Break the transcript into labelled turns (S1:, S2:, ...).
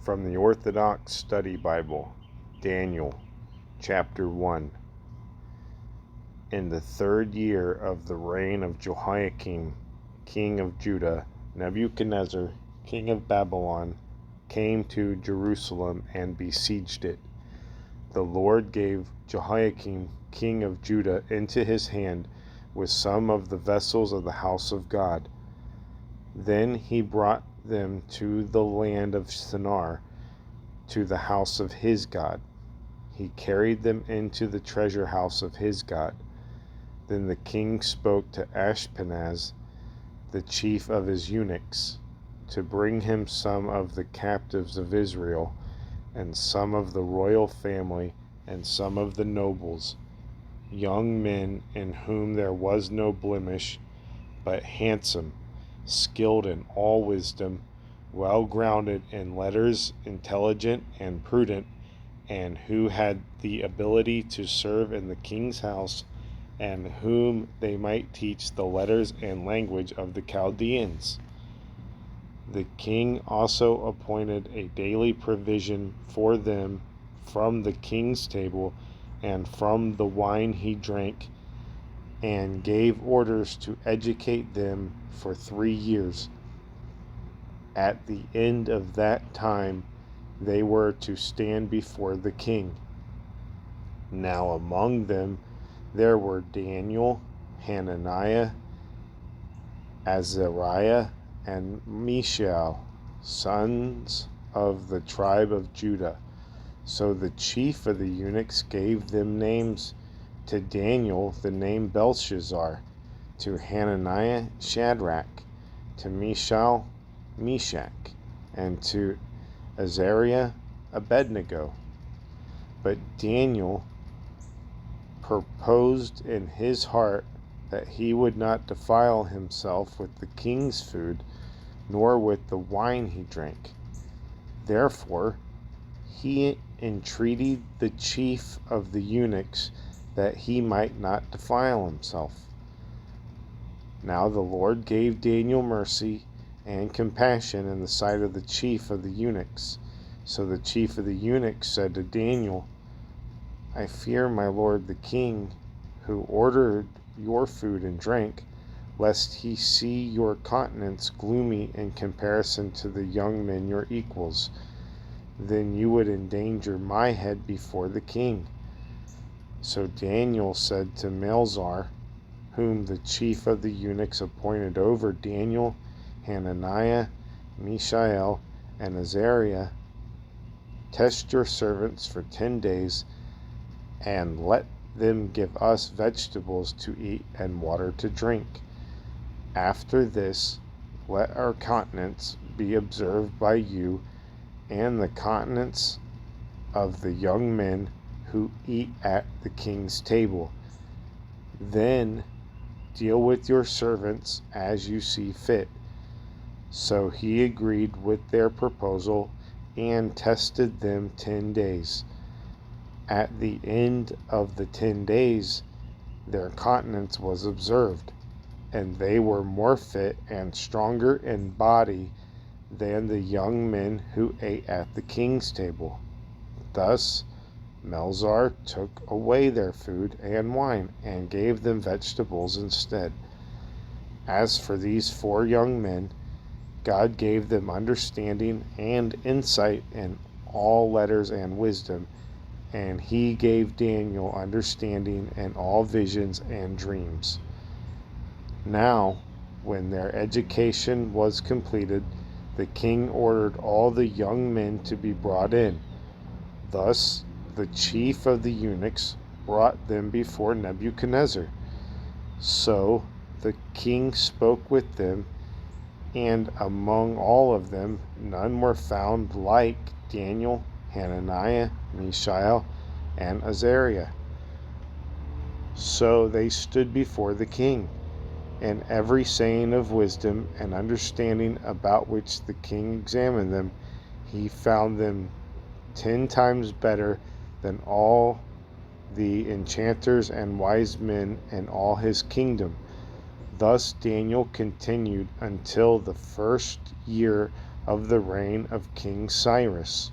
S1: From the Orthodox Study Bible, Daniel, chapter 1. In the 3rd year of the reign of Jehoiakim, king of Judah, Nebuchadnezzar, king of Babylon, came to Jerusalem and besieged it. The Lord gave Jehoiakim, king of Judah, into his hand with some of the vessels of the house of God. Then he brought them to the land of Shinar, to the house of his God. He carried them into the treasure house of his God. Then the king spoke to Ashpenaz, the chief of his eunuchs, to bring him some of the captives of Israel, and some of the royal family, and some of the nobles, young men in whom there was no blemish, but handsome, skilled in all wisdom, well grounded in letters, intelligent and prudent, and who had the ability to serve in the king's house, and whom they might teach the letters and language of the Chaldeans. The king also appointed a daily provision for them from the king's table and from the wine he drank, and gave orders to educate them for 3 years. At the end of that time, they were to stand before the king. Now among them there were Daniel, Hananiah, Azariah, and Mishael, sons of the tribe of Judah. So the chief of the eunuchs gave them names: to Daniel the name Belshazzar, to Hananiah Shadrach, to Mishael Meshach, and to Azariah Abednego. But Daniel purposed in his heart that he would not defile himself with the king's food, nor with the wine he drank. Therefore he entreated the chief of the eunuchs that he might not defile himself. Now the Lord gave Daniel mercy and compassion in the sight of the chief of the eunuchs. So the chief of the eunuchs said to Daniel, I fear my lord the king, who ordered your food and drink, lest he see your countenance gloomy in comparison to the young men your equals. Then you would endanger my head before the king. So Daniel said to Melzar, whom the chief of the eunuchs appointed over Daniel, Hananiah, Mishael, and Azariah, test your servants for 10 days, and let them give us vegetables to eat and water to drink. After this, let our countenance be observed by you, and the countenance of the young men who eat at the king's table. Then deal with your servants as you see fit. So he agreed with their proposal and tested them 10 days. At the end of the 10 days, their countenance was observed, and they were more fit and stronger in body than the young men who ate at the king's table. Thus Melzar took away their food and wine, and gave them vegetables instead. As for these 4 young men, God gave them understanding and insight in all letters and wisdom, and he gave Daniel understanding in all visions and dreams. Now, when their education was completed, the king ordered all the young men to be brought in. Thus the chief of the eunuchs brought them before Nebuchadnezzar. So the king spoke with them, and among all of them none were found like Daniel, Hananiah, Mishael, and Azariah. So they stood before the king, and every saying of wisdom and understanding about which the king examined them, he found them 10 times better than all the enchanters and wise men in all his kingdom. Thus Daniel continued until the 1st year of the reign of King Cyrus.